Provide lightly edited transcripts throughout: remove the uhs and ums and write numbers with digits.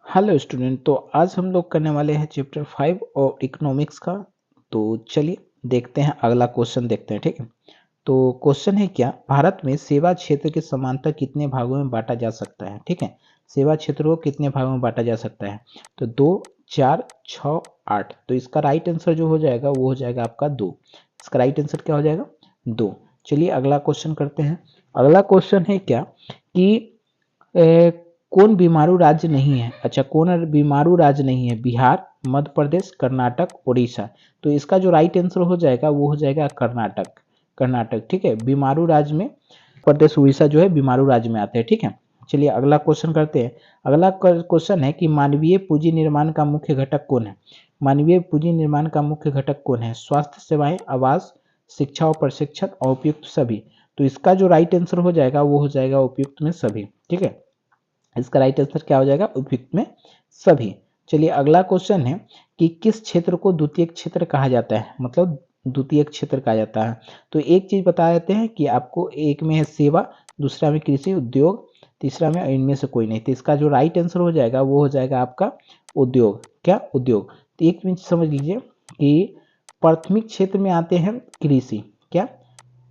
Hello student. तो आज हम लोग करने वाले हैं चैप्टर 5 और इकोनॉमिक्स का। तो चलिए देखते हैं, अगला क्वेश्चन देखते हैं। ठीक है, तो क्वेश्चन है क्या, भारत में सेवा क्षेत्र के समांतर कितने भागों में बांटा जा सकता है। ठीक है, सेवा क्षेत्र को कितने भागों में बांटा जा सकता है। तो 2, 4, 6, 8। तो इसका राइट आंसर जो हो जाएगा वो हो जाएगा आपका 2। इसका राइट आंसर क्या हो जाएगा, 2। चलिए अगला क्वेश्चन करते हैं। अगला क्वेश्चन है क्या कि कौन बीमारू राज्य नहीं है। अच्छा, कौन बीमारू राज्य नहीं है, बिहार, मध्य प्रदेश, कर्नाटक, उड़ीसा। तो इसका जो राइट आंसर हो जाएगा वो हो जाएगा कर्नाटक। कर्नाटक, ठीक है, बीमारू राज्य में प्रदेश उड़ीसा जो है बीमारू राज्य में आते हैं। ठीक है, चलिए अगला क्वेश्चन करते हैं। अगला क्वेश्चन है कि मानवीय पूंजी निर्माण का मुख्य घटक कौन है। मानवीय पूंजी निर्माण का मुख्य घटक कौन है, स्वास्थ्य सेवाएं, आवास, शिक्षा और प्रशिक्षण और उपयुक्त सभी। तो इसका जो राइट आंसर हो जाएगा वो हो जाएगा उपयुक्त में सभी। ठीक है, इसका राइट आंसर क्या हो जाएगा, उपयुक्त में सभी। चलिए अगला क्वेश्चन है कि किस क्षेत्र को द्वितीयक क्षेत्र कहा जाता है, मतलब द्वितीयक क्षेत्र कहा जाता है। तो एक चीज बता देते हैं कि आपको, एक में है सेवा, दूसरा में कृषि उद्योग, तीसरा में इनमें से कोई नहीं। तो इसका जो राइट आंसर हो जाएगा वो हो जाएगा आपका उद्योग। क्या, उद्योग। तो एक मिनट समझ लीजिए कि प्राथमिक क्षेत्र में आते हैं कृषि, क्या,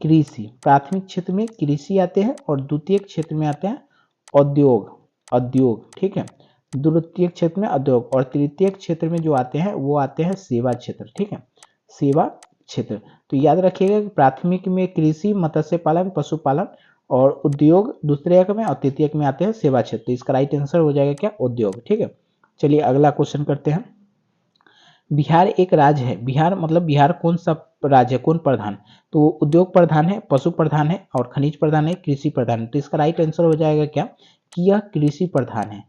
कृषि। प्राथमिक क्षेत्र में कृषि आते हैं और द्वितीयक क्षेत्र में आते हैं उद्योग, उद्योग। ठीक है, द्वितीय क्षेत्र में उद्योग और तृतीय क्षेत्र में जो आते हैं वो आते हैं सेवा क्षेत्र। ठीक है, सेवा क्षेत्र। तो याद रखिएगा कि प्राथमिक में कृषि, मत्स्य पालन, पशुपालन और उद्योग दूसरे में और तृतीय में आते हैं सेवा क्षेत्र। तो इसका राइट आंसर हो जाएगा क्या, उद्योग। ठीक है, चलिए अगला क्वेश्चन करते हैं। बिहार एक राज्य है, बिहार मतलब बिहार कौन सा राज्य है, कौन प्रधान। तो उद्योग प्रधान है, पशु प्रधान है और खनिज प्रधान है, कृषि प्रधान है। तो इसका राइट आंसर हो जाएगा क्या, कि यह कृषि प्रधान है,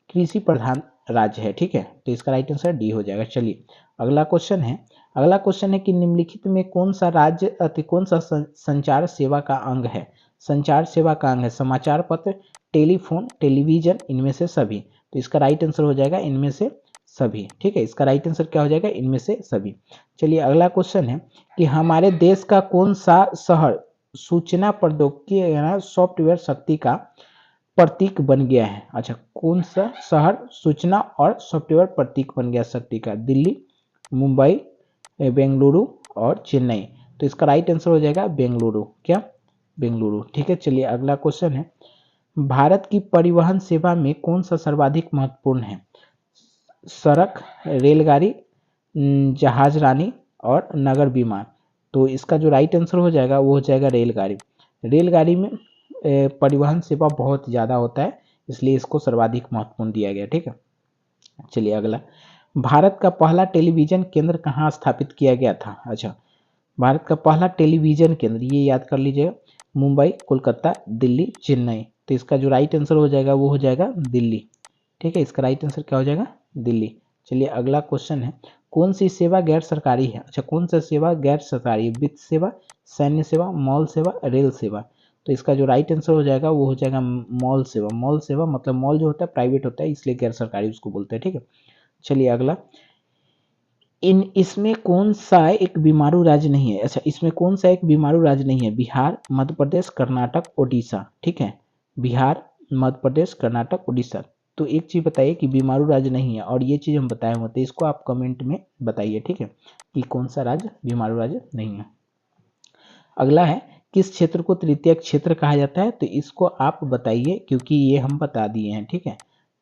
कृषि प्रधान राज्य है। ठीक है, तो इसका राइट आंसर डी हो जाएगा। चलिए अगला क्वेश्चन है। अगला क्वेश्चन है कि निम्नलिखित में कौन सा राज्य कौन सा संचार सेवा का अंग है। संचार सेवा का अंग है समाचार पत्र, टेलीफोन, टेलीविजन, इनमें से सभी। तो इसका राइट आंसर हो जाएगा इनमें से सभी। ठीक है, इसका राइट आंसर क्या हो जाएगा, इनमें से सभी। चलिए अगला क्वेश्चन है कि हमारे देश का कौन सा शहर सूचना प्रौद्योगिकी सॉफ्टवेयर शक्ति का प्रतीक बन गया है। अच्छा, कौन सा शहर सूचना और सॉफ्टवेयर प्रतीक बन गया शक्ति का, दिल्ली, मुंबई, बेंगलुरु और चेन्नई। तो इसका राइट आंसर हो जाएगा बेंगलुरु। क्या, बेंगलुरु। ठीक है, चलिए अगला क्वेश्चन है। भारत की परिवहन सेवा में कौन सा सर्वाधिक महत्वपूर्ण है। सड़क, रेलगाड़ी, जहाज रानी और नगर विमान। तो इसका जो राइट आंसर हो जाएगा वो हो जाएगा रेलगाड़ी। रेलगाड़ी में परिवहन सेवा बहुत ज़्यादा होता है, इसलिए इसको सर्वाधिक महत्वपूर्ण दिया गया। ठीक है, चलिए अगला। भारत का पहला टेलीविजन केंद्र कहाँ स्थापित किया गया था। अच्छा, भारत का पहला टेलीविजन केंद्र, ये याद कर लीजिएगा, मुंबई, कोलकाता, दिल्ली, चेन्नई। तो इसका जो राइट आंसर हो जाएगा वो हो जाएगा दिल्ली। ठीक है, इसका राइट आंसर क्या हो जाएगा, दिल्ली। चलिए अगला क्वेश्चन है। कौन सी सेवा गैर सरकारी है। अच्छा, कौन सा सेवा गैर सरकारी, वित्त सेवा, सैन्य सेवा, मॉल सेवा, रेल सेवा। तो इसका जो राइट आंसर हो जाएगा वो हो जाएगा मॉल सेवा। मॉल सेवा मतलब मॉल जो होता है प्राइवेट होता है, इसलिए गैर सरकारी उसको बोलते हैं। ठीक है, चलिए अगला। इसमें कौन सा एक बीमारू राज्य नहीं है। अच्छा, इसमें कौन सा एक बीमारू राज्य नहीं है, बिहार, मध्य प्रदेश, कर्नाटक, उड़ीसा। ठीक है, बिहार, मध्य प्रदेश, कर्नाटक, उड़ीसा। तो एक चीज बताइए कि बीमारू राज्य नहीं है, और ये चीज हम बताए हुए थे, इसको आप कमेंट में बताइए। ठीक है, कि कौन सा राज्य बीमारू राज्य नहीं है। अगला है, किस क्षेत्र को तृतीय क्षेत्र कहा जाता है। तो इसको आप बताइए, क्योंकि ये हम बता दिए हैं। ठीक है,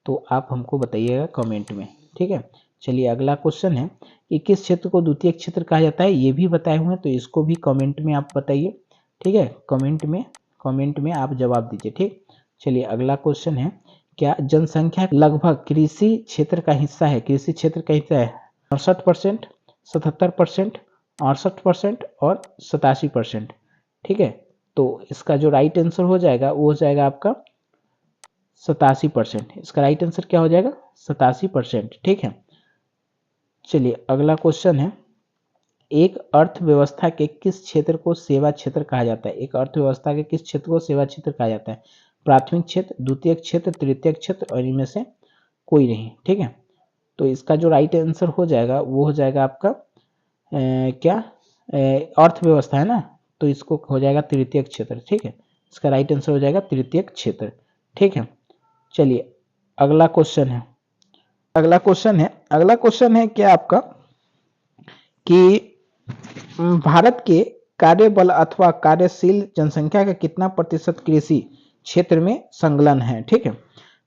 तो आप हमको बताइएगा कमेंट में। ठीक है, चलिए अगला क्वेश्चन है कि किस क्षेत्र को द्वितीय क्षेत्र कहा जाता है, ये भी बताए हुए हैं, तो इसको भी कमेंट में आप बताइए। ठीक है, कमेंट में आप जवाब दीजिए। ठीक, चलिए अगला क्वेश्चन है, क्या जनसंख्या लगभग कृषि क्षेत्र का हिस्सा है। कृषि क्षेत्र का हिस्सा है 68%, 77%, 68% और 87%। ठीक है, तो इसका जो राइट आंसर हो जाएगा वो हो जाएगा आपका 87%। इसका राइट आंसर क्या हो जाएगा, 87%। ठीक है, चलिए अगला क्वेश्चन है। एक अर्थव्यवस्था के किस क्षेत्र को सेवा क्षेत्र कहा जाता है। एक अर्थव्यवस्था के किस क्षेत्र को सेवा क्षेत्र कहा जाता है, प्राथमिक क्षेत्र, द्वितीय क्षेत्र, तृतीय क्षेत्र और इनमें से कोई नहीं। ठीक है, तो इसका जो राइट आंसर हो जाएगा वो हो जाएगा आपका क्या, अर्थव्यवस्था है ना, तो इसको हो जाएगा तृतीय क्षेत्र। ठीक है, इसका राइट आंसर हो जाएगा तृतीय क्षेत्र। ठीक है, चलिए अगला क्वेश्चन है। अगला क्वेश्चन है क्या आपका कि भारत के कार्यबल अथवा कार्यशील जनसंख्या का कितना प्रतिशत कृषि क्षेत्र में संलग्न है। ठीक है,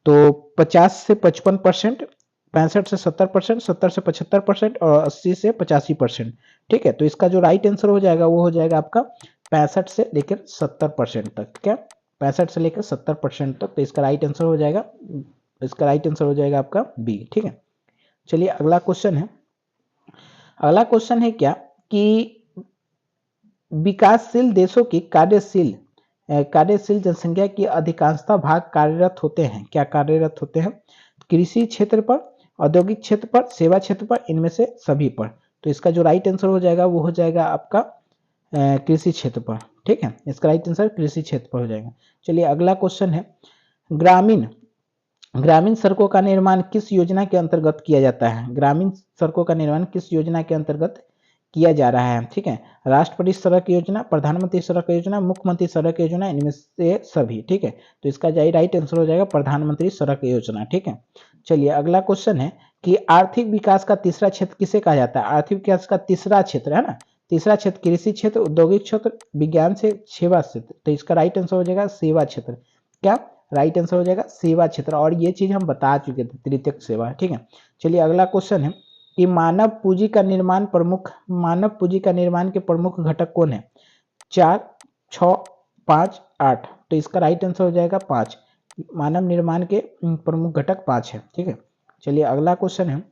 तो 50 से 55%, 65 से 70%, 70 से 75% और 80 से 85%। ठीक है, तो इसका जो राइट आंसर हो जाएगा वो हो जाएगा आपका 65 से लेकर 70% तक। क्या 65 से लेकर 70% तक, तो इसका राइट आंसर हो जाएगा, आपका बी। ठीक है, चलिए अगला क्वेश्चन है क्या कि विकासशील देशों की कार्यशील जनसंख्या की अधिकांशता भाग कार्यरत होते हैं। क्या कार्यरत होते हैं? कृषि क्षेत्र पर, औद्योगिक क्षेत्र पर, सेवा क्षेत्र पर, इनमें से सभी पर। तो इसका जो राइट आंसर हो जाएगा वो हो जाएगा आपका कृषि क्षेत्र पर। ठीक है, इसका राइट आंसर कृषि क्षेत्र पर हो जाएगा। चलिए अगला क्वेश्चन है, ग्रामीण सड़कों का निर्माण किस योजना के अंतर्गत किया जाता है? ग्रामीण सड़कों का निर्माण किस योजना के अंतर्गत किया जा रहा है? ठीक है, राष्ट्रपति सड़क योजना, प्रधानमंत्री सड़क योजना, मुख्यमंत्री सड़क योजना, इनमें से सभी। ठीक है, तो इसका राइट आंसर हो जाएगा प्रधानमंत्री सड़क योजना। ठीक है, चलिए अगला क्वेश्चन है कि आर्थिक विकास का तीसरा क्षेत्र किसे कहा जाता है? आर्थिक विकास का तीसरा क्षेत्र है ना, तीसरा क्षेत्र कृषि क्षेत्र, औद्योगिक क्षेत्र, विज्ञान से सेवा क्षेत्र। तो इसका राइट आंसर हो जाएगा सेवा क्षेत्र। क्या राइट आंसर हो जाएगा सेवा क्षेत्र, और ये चीज हम बता चुके थे, तृतीयक सेवा। ठीक है, चलिए अगला क्वेश्चन है कि मानव पूंजी का निर्माण के प्रमुख घटक कौन है? 4, 6, 5, 8। तो इसका राइट आंसर हो जाएगा 5। मानव निर्माण के प्रमुख घटक 5 है। ठीक है, चलिए अगला क्वेश्चन है,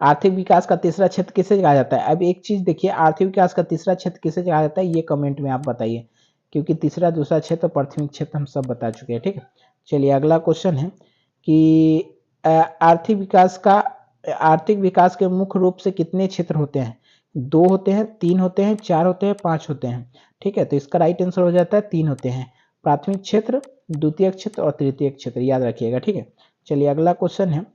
आर्थिक विकास का तीसरा क्षेत्र किसे कहा जाता है? अब एक चीज देखिए, आर्थिक विकास का तीसरा क्षेत्र किसे कहा जाता है ये कमेंट में आप बताइए, क्योंकि तीसरा दूसरा क्षेत्र प्राथमिक क्षेत्र हम सब बता चुके हैं। ठीक है, चलिए अगला क्वेश्चन है कि आर्थिक विकास के मुख्य रूप से कितने क्षेत्र होते हैं? 2 होते हैं, 3 होते हैं, 4 होते हैं, 5 होते हैं। ठीक है, तो इसका राइट आंसर हो जाता है 3 होते हैं, प्राथमिक क्षेत्र, द्वितीयक क्षेत्र और तृतीयक क्षेत्र, याद रखिएगा। ठीक है, चलिए अगला क्वेश्चन है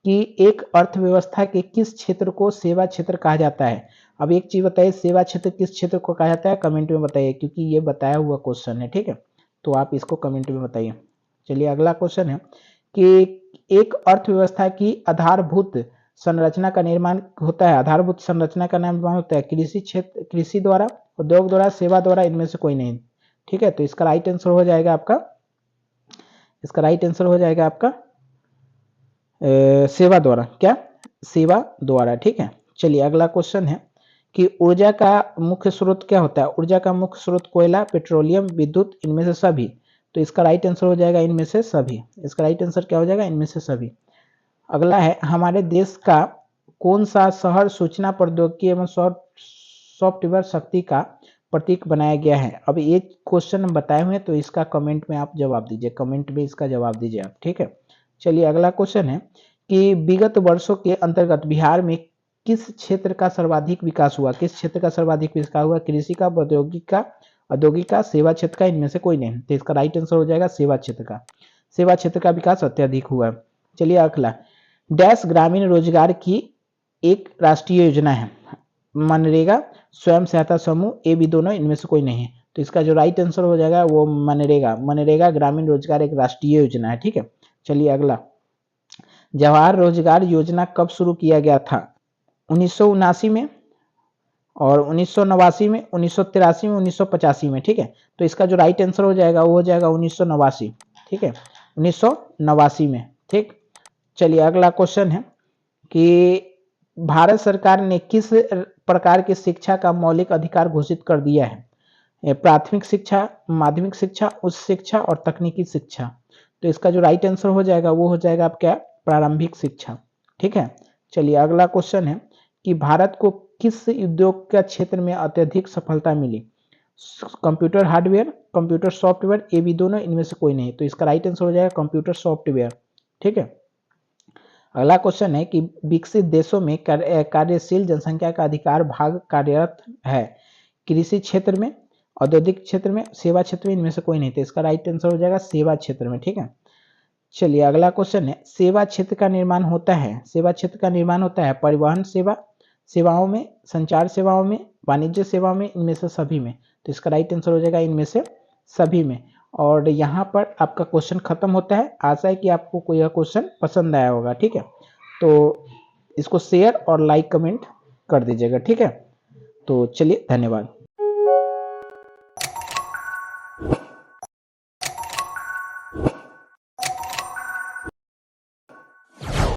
कि एक अर्थव्यवस्था के किस क्षेत्र को सेवा क्षेत्र कहा जाता है? अब एक चीज बताइए, सेवा क्षेत्र किस क्षेत्र को कहा जाता है? कमेंट में बताइए, क्योंकि ये बताया हुआ क्वेश्चन है। ठीक है, तो आप इसको कमेंट में बताइए। चलिए अगला क्वेश्चन है कि एक अर्थव्यवस्था की आधारभूत संरचना का निर्माण होता है, आधारभूत संरचना का निर्माण होता है कृषि द्वारा, उद्योग द्वारा, सेवा द्वारा, इनमें से कोई नहीं। ठीक है, तो इसका राइट आंसर हो जाएगा आपका सेवा द्वारा। क्या सेवा द्वारा। ठीक है, चलिए अगला क्वेश्चन है कि ऊर्जा का मुख्य स्रोत क्या होता है? ऊर्जा का मुख्य स्रोत कोयला, पेट्रोलियम, विद्युत, इनमें से सभी। तो इसका राइट आंसर हो जाएगा इनमें से सभी। इसका राइट आंसर क्या हो जाएगा? इनमें से सभी। अगला है, हमारे देश का कौन सा शहर सूचना प्रौद्योगिकी एवं सॉफ्टवेयर शक्ति का प्रतीक बनाया गया है? अब ये क्वेश्चन बताए हुए हैं, तो इसका कमेंट में आप जवाब दीजिए, कमेंट में इसका जवाब दीजिए आप। ठीक है, चलिए अगला क्वेश्चन है कि विगत वर्षों के अंतर्गत बिहार में किस क्षेत्र का सर्वाधिक विकास हुआ? किस क्षेत्र का सर्वाधिक विकास हुआ? कृषि का, औद्योगिक का, सेवा क्षेत्र का, इनमें से कोई नहीं। तो इसका राइट आंसर हो जाएगा सेवा क्षेत्र का। सेवा क्षेत्र का विकास अत्यधिक हुआ है। चलिए अगला, डैश ग्रामीण रोजगार की एक राष्ट्रीय योजना है? मनरेगा, स्वयं सहायता समूह, ये भी दोनों, इनमें से कोई नहीं है। तो इसका जो राइट आंसर हो जाएगा वो मनरेगा ग्रामीण रोजगार एक राष्ट्रीय योजना है। ठीक है, चलिए अगला, जवाहर रोजगार योजना कब शुरू किया गया था? 1979 में, और 1989 में, 1983 में, 1985 में। ठीक है, तो इसका जो राइट आंसर हो जाएगा वो हो जाएगा 1989। ठीक है, 1989 में। ठीक, चलिए अगला क्वेश्चन है कि भारत सरकार ने किस प्रकार की शिक्षा का मौलिक अधिकार घोषित कर दिया है? प्राथमिक शिक्षा, माध्यमिक शिक्षा, उच्च शिक्षा और तकनीकी शिक्षा। तो इसका जो राइट आंसर हो जाएगा वो हो जाएगा आपका प्रारंभिक शिक्षा। ठीक है, चलिए अगला क्वेश्चन है कि भारत को किस उद्योग के क्षेत्र में अत्यधिक सफलता मिली? कंप्यूटर हार्डवेयर, कंप्यूटर सॉफ्टवेयर, ये भी दोनों, इनमें से कोई नहीं। तो इसका राइट आंसर हो जाएगा कंप्यूटर सॉफ्टवेयर। ठीक है, अगला क्वेश्चन है कि विकसित देशों में कार्यशील जनसंख्या का अधिकार भाग कार्यरत है? कृषि क्षेत्र में, औद्योगिक क्षेत्र में, सेवा क्षेत्र में, इनमें से कोई नहीं। तो इसका राइट आंसर हो जाएगा सेवा क्षेत्र में। ठीक है, चलिए अगला क्वेश्चन है, सेवा क्षेत्र का निर्माण होता है परिवहन सेवाओं में, संचार सेवाओं में, वाणिज्य सेवाओं में, इनमें से सभी में। तो इसका राइट आंसर हो जाएगा इनमें से सभी में। और यहाँ पर आपका क्वेश्चन खत्म होता है। आशा है कि आपको यह क्वेश्चन पसंद आया होगा। ठीक है, तो इसको शेयर और लाइक कमेंट कर दीजिएगा, ठीक है। तो चलिए, धन्यवाद।